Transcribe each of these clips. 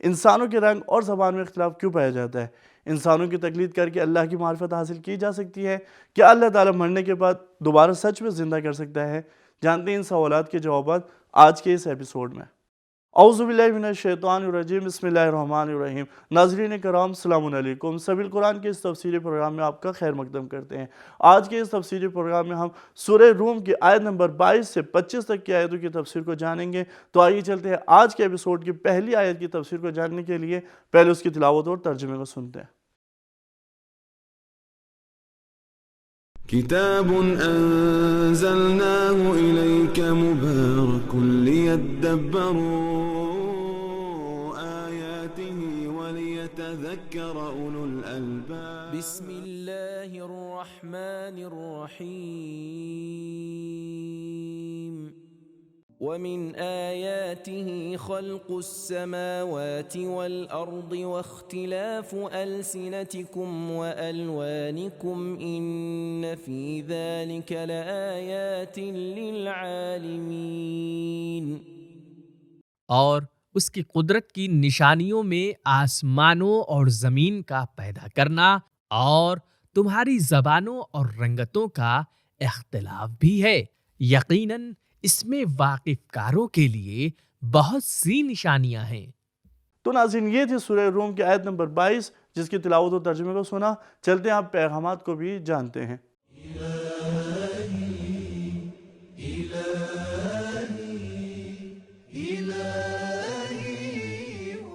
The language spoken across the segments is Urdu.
انسانوں کے رنگ اور زبان میں اختلاف کیوں پایا جاتا ہے؟ انسانوں کی تقلید کر کے اللہ کی معرفت حاصل کی جا سکتی ہے؟ کیا اللہ تعالیٰ مرنے کے بعد دوبارہ سچ میں زندہ کر سکتا ہے؟ جانتے ہیں ان سوالات کے جوابات آج کے اس ایپیسوڈ میں۔ اعوذ باللہ من الشیطان الرجیم، بسم اللہ الرحمن الرحیم۔ ناظرین کرام السلام علیکم۔ سبیل قرآن کے اس تفسیری پروگرام میں آپ کا خیر مقدم کرتے ہیں۔ آج کے اس تفسیری پروگرام میں ہم سورہ روم کی آیت نمبر 22 سے 25 تک کی آیتوں کی تفسیر کو جانیں گے۔ تو آئیے چلتے ہیں آج کے ایپیسوڈ کی پہلی آیت کی تفسیر کو جاننے کے لیے پہلے اس کی تلاوت اور ترجمے کو سنتے ہیں۔ كتاب أنزلناه إليك مبارك ليدبروا آياته وليتذكر أولو الألباب بسم الله الرحمن الرحيم ومن آياته خلق السماوات والأرض واختلاف ألسنتكم وألوانكم إن في ذلك لآيات للعالمين۔ اور اس کی قدرت کی نشانیوں میں آسمانوں اور زمین کا پیدا کرنا اور تمہاری زبانوں اور رنگتوں کا اختلاف بھی ہے۔ یقیناً اس میں واقف کاروں کے لیے بہت سی نشانیاں ہیں۔ تو ناظرین یہ تھی سورہ روم کی آیت نمبر 22 جس کی تلاوت و ترجمے کو سنا۔ چلتے ہیں آپ پیغامات کو بھی جانتے ہیں۔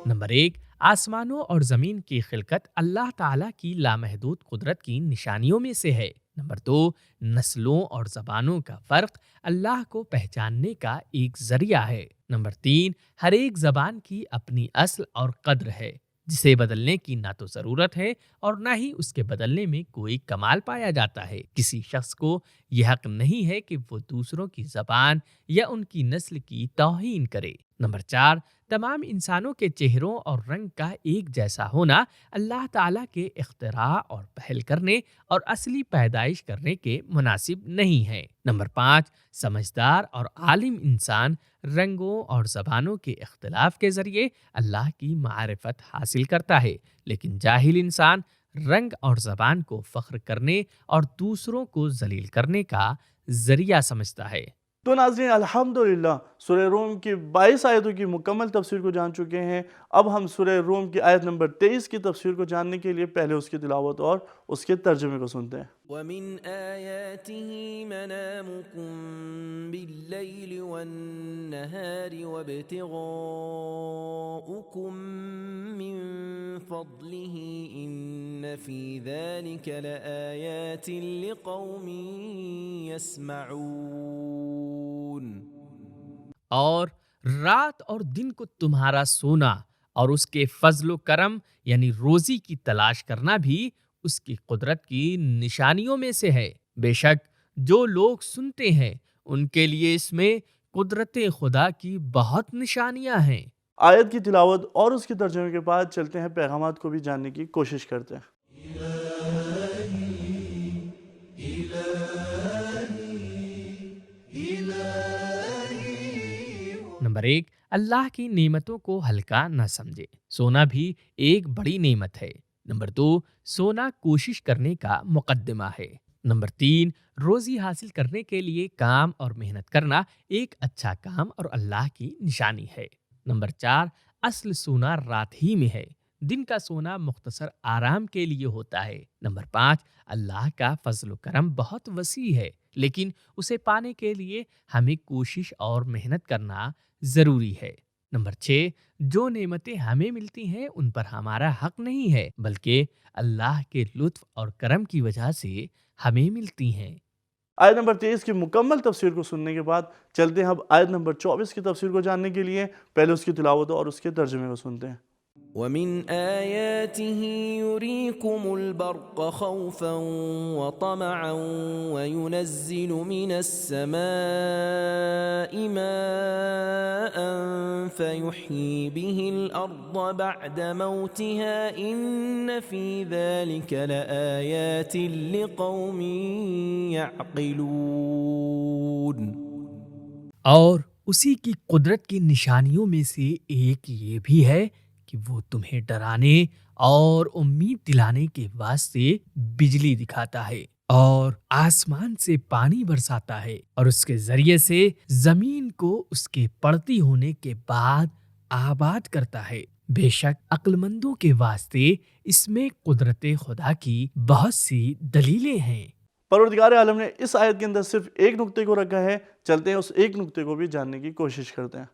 نمبر 1، آسمانوں اور زمین کی خلقت اللہ تعالیٰ کی لامحدود قدرت کی نشانیوں میں سے ہے۔ نمبر 2، نسلوں اور زبانوں کا فرق اللہ کو پہچاننے کا ایک ذریعہ ہے۔ نمبر 3، ہر ایک زبان کی اپنی اصل اور قدر ہے جسے بدلنے کی نہ تو ضرورت ہے اور نہ ہی اس کے بدلنے میں کوئی کمال پایا جاتا ہے۔ کسی شخص کو یہ حق نہیں ہے کہ وہ دوسروں کی زبان یا ان کی نسل کی توہین کرے۔ نمبر 4، تمام انسانوں کے چہروں اور رنگ کا ایک جیسا ہونا اللہ تعالیٰ کے اختراع اور پہل کرنے اور اصلی پیدائش کرنے کے مناسب نہیں ہے۔ نمبر 5، سمجھدار اور عالم انسان رنگوں اور زبانوں کے اختلاف کے ذریعے اللہ کی معرفت حاصل کرتا ہے، لیکن جاہل انسان رنگ اور زبان کو فخر کرنے اور دوسروں کو ذلیل کرنے کا ذریعہ سمجھتا ہے۔ تو ناظرین الحمدللہ سورہ روم کی 22 آیتوں کی مکمل تفسیر کو جان چکے ہیں۔ اب ہم سورہ روم کی آیت نمبر 23 کی تفسیر کو جاننے کے لیے پہلے اس کی تلاوت اور اس کے ترجمے کو سنتے ہیں۔ وَمِنْ آيَاتِهِ مَنَامُكُمْ بِاللَّيْلِ وَالنَّهَارِ وَابْتِغَاؤُكُمْ مِنْ فَضْلِهِ إِنَّ فِي ذَلِكَ لَآيَاتٍ لِقَوْمٍ يَسْمَعُونَ۔ اور رات اور دن کو تمہارا سونا اور اس کے فضل و کرم یعنی روزی کی تلاش کرنا بھی اس کی قدرت کی نشانیوں میں سے ہے۔ بے شک جو لوگ سنتے ہیں ان کے لیے اس میں قدرت خدا کی بہت نشانیاں ہیں۔ آیت کی تلاوت اور اس کے ترجمے کے بعد چلتے ہیں پیغامات کو بھی جاننے کی کوشش کرتے ہیں۔ نمبر 1، اللہ کی نعمتوں کو ہلکا نہ سمجھے۔ سونا بھی ایک بڑی نعمت ہے۔ نمبر 2، سونا کوشش کرنے کا مقدمہ ہے۔ نمبر 3، روزی حاصل کرنے کے لیے کام اور محنت کرنا ایک اچھا کام اور اللہ کی نشانی ہے۔ نمبر 4، اصل سونا رات ہی میں ہے۔ دن کا سونا مختصر آرام کے لیے ہوتا ہے۔ نمبر 5، اللہ کا فضل و کرم بہت وسیع ہے، لیکن اسے پانے کے لیے ہمیں کوشش اور محنت کرنا ضروری ہے۔ نمبر 6، جو نعمتیں ہمیں ملتی ہیں ان پر ہمارا حق نہیں ہے، بلکہ اللہ کے لطف اور کرم کی وجہ سے ہمیں ملتی ہیں۔ آیت نمبر 23 کی مکمل تفسیر کو سننے کے بعد چلتے ہیں اب آیت نمبر 24 کی تفسیر کو جاننے کے لیے پہلے اس کی تلاوت اور اس کے ترجمے کو سنتے ہیں۔ وَمِنْ آيَاتِهِ يُرِيكُمُ الْبَرْقَ خَوْفًا وَطَمَعًا وَيُنَزِّلُ مِنَ السَّمَاءِ مَاءً فَيُحْيِي بِهِ الْأَرْضَ بَعْدَ مَوْتِهَا إِنَّ فِي ذَلِكَ لَآيَاتٍ لِقَوْمٍ يَعْقِلُونَ۔ اور اسی کی قدرت کی نشانیوں میں سے ایک یہ بھی ہے کہ وہ تمہیں ڈرانے اور امید دلانے کے واسطے بجلی دکھاتا ہے اور آسمان سے پانی برساتا ہے اور اس کے ذریعے سے زمین کو اس کے پڑتی ہونے کے بعد آباد کرتا ہے۔ بے شک عقل مندوں کے واسطے اس میں قدرت خدا کی بہت سی دلیلیں ہیں۔ پروردگار عالم نے اس آیت کے اندر صرف ایک نقطے کو رکھا ہے، چلتے ہیں اس ایک نقطے کو بھی جاننے کی کوشش کرتے ہیں۔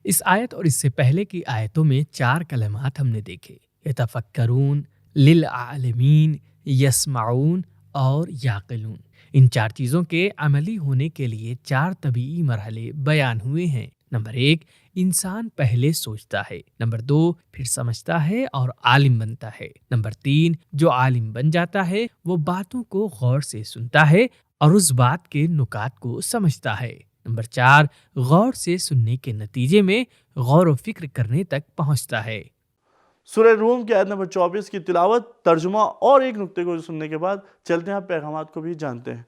اس آیت اور اس سے پہلے کی آیتوں میں 4 کلمات ہم نے دیکھے، یتفکرون، للعالمین، یسمعون اور یعقلون۔ ان 4 چیزوں کے عملی ہونے کے لیے 4 طبیعی مرحلے بیان ہوئے ہیں۔ نمبر 1، انسان پہلے سوچتا ہے۔ نمبر 2، پھر سمجھتا ہے اور عالم بنتا ہے۔ نمبر 3، جو عالم بن جاتا ہے وہ باتوں کو غور سے سنتا ہے اور اس بات کے نکات کو سمجھتا ہے۔ نمبر 4، غور سے سننے کے نتیجے میں غور و فکر کرنے تک پہنچتا ہے۔ سورہ روم کی آیت نمبر 24 کی تلاوت، ترجمہ اور ایک نقطے کو سننے کے بعد چلتے ہیں پیغامات کو بھی جانتے ہیں۔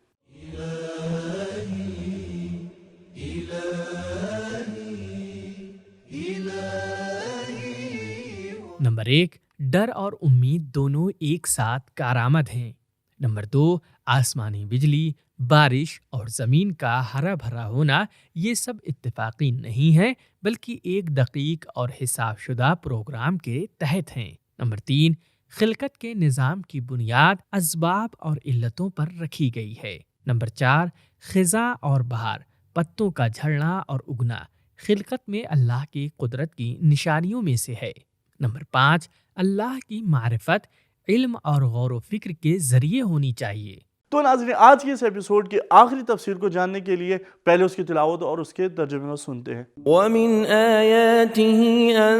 نمبر 1، ڈر اور امید دونوں ایک ساتھ کارآمد ہیں۔ نمبر 2، آسمانی بجلی، بارش اور زمین کا ہرا بھرا ہونا یہ سب اتفاقی نہیں ہے بلکہ ایک دقیق اور حساب شدہ پروگرام کے تحت ہیں۔ نمبر 3، خلقت کے نظام کی بنیاد اسباب اور علتوں پر رکھی گئی ہے۔ نمبر 4، خزاں اور بہار، پتوں کا جھڑنا اور اگنا خلقت میں اللہ کی قدرت کی نشانیوں میں سے ہے۔ نمبر 5، اللہ کی معرفت علم اور غور و فکر کے ذریعے ہونی چاہیے۔ تو ناظرین، آج کے اس ایپیسوڈ کی آخری تفسیر کو جاننے کے لیے پہلے اس کی تلاوت اور اس کے ترجمے کو سنتے ہیں۔ وَمِنْ آيَاتِهِ أَن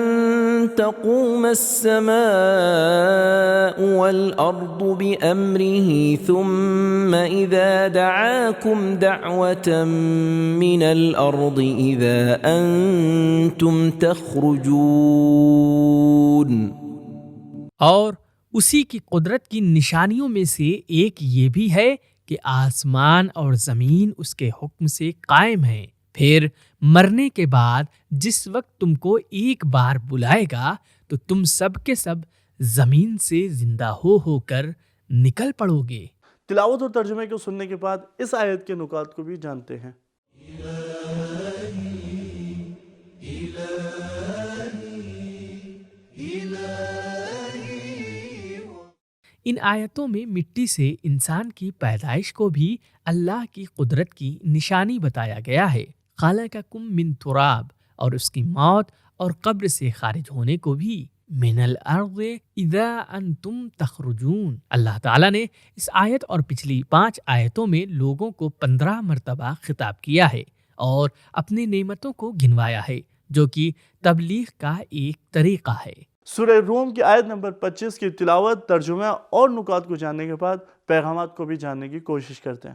تَقُومَ السَّمَاءُ وَالْأَرْضُ بِأَمْرِهِ ثُمَّ إِذَا دَعَاكُمْ دَعْوَةً مِّنَ الْأَرْضِ إِذَا أَنْتُمْ تَخْرُجُونَ۔ اور اسی کی قدرت کی نشانیوں میں سے ایک یہ بھی ہے کہ آسمان اور زمین اس کے حکم سے قائم ہیں۔ پھر مرنے کے بعد جس وقت تم کو ایک بار بلائے گا تو تم سب کے سب زمین سے زندہ ہو کر نکل پڑو گے۔ تلاوت اور ترجمے کو سننے کے بعد اس آیت کے نکات کو بھی جانتے ہیں۔ ان آیتوں میں مٹی سے انسان کی پیدائش کو بھی اللہ کی قدرت کی نشانی بتایا گیا ہے۔ خلقکم من تراب، اور اس کی موت اور قبر سے خارج ہونے کو بھی من الارض اذا انتم تخرجون۔ اللہ تعالیٰ نے اس آیت اور پچھلی 5 آیتوں میں لوگوں کو 15 مرتبہ خطاب کیا ہے اور اپنی نعمتوں کو گنوایا ہے، جو کہ تبلیغ کا ایک طریقہ ہے۔ سورہ روم کی آیت نمبر 25 کی تلاوت، ترجمہ اور نکات کو جاننے کے بعد پیغامات کو بھی جاننے کی کوشش کرتے ہیں۔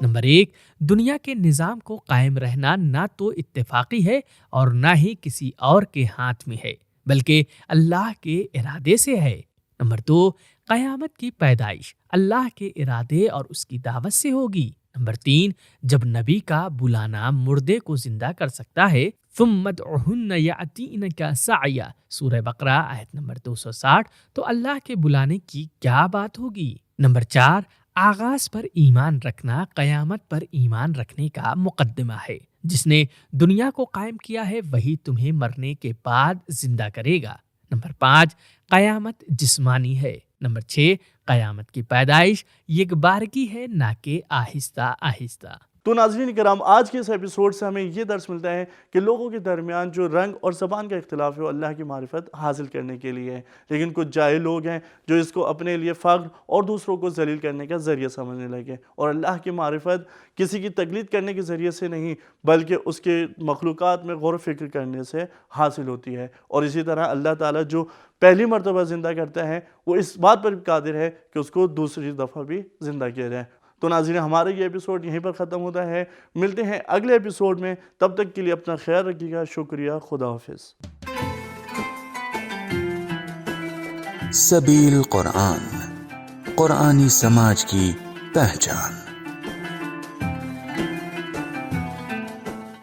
نمبر 1، دنیا کے نظام کو قائم رہنا نہ تو اتفاقی ہے اور نہ ہی کسی اور کے ہاتھ میں ہے بلکہ اللہ کے ارادے سے ہے۔ نمبر 2، قیامت کی پیدائش اللہ کے ارادے اور اس کی دعوت سے ہوگی۔ نمبر 3، جب نبی کا بلانا مردے کو زندہ کر سکتا ہے، ثم ادعوہن یأتینک سعیا، سورہ بقرہ آیت نمبر 260، تو اللہ کے بلانے کی کیا بات ہوگی۔ نمبر 4، آغاز پر ایمان رکھنا قیامت پر ایمان رکھنے کا مقدمہ ہے۔ جس نے دنیا کو قائم کیا ہے وہی تمہیں مرنے کے بعد زندہ کرے گا۔ نمبر 5، قیامت جسمانی ہے۔ نمبر 6، قیامت کی پیدائش یکبارگی ہے نہ کہ آہستہ آہستہ۔ تو ناظرین کرام، آج کے اس ایپیسوڈ سے ہمیں یہ درس ملتا ہے کہ لوگوں کے درمیان جو رنگ اور زبان کا اختلاف ہے وہ اللہ کی معرفت حاصل کرنے کے لیے ہے، لیکن کچھ جاہل لوگ ہیں جو اس کو اپنے لیے فخر اور دوسروں کو ذلیل کرنے کا ذریعہ سمجھنے لگے۔ اور اللہ کی معرفت کسی کی تقلید کرنے کے ذریعے سے نہیں بلکہ اس کے مخلوقات میں غور و فکر کرنے سے حاصل ہوتی ہے۔ اور اسی طرح اللہ تعالیٰ جو پہلی مرتبہ زندہ کرتا ہے وہ اس بات پر بھی قادر ہے کہ اس کو دوسری دفعہ بھی زندہ کیا جائے۔ تو ناظرین ہمارا یہ ایپیسوڈ یہیں پر ختم ہوتا ہے، ملتے ہیں اگلے ایپیسوڈ میں، تب تک کے لیے اپنا خیال رکھیے گا، شکریہ، خدا حافظ۔ سبیل قرآن، قرآنی سماج کی پہچان۔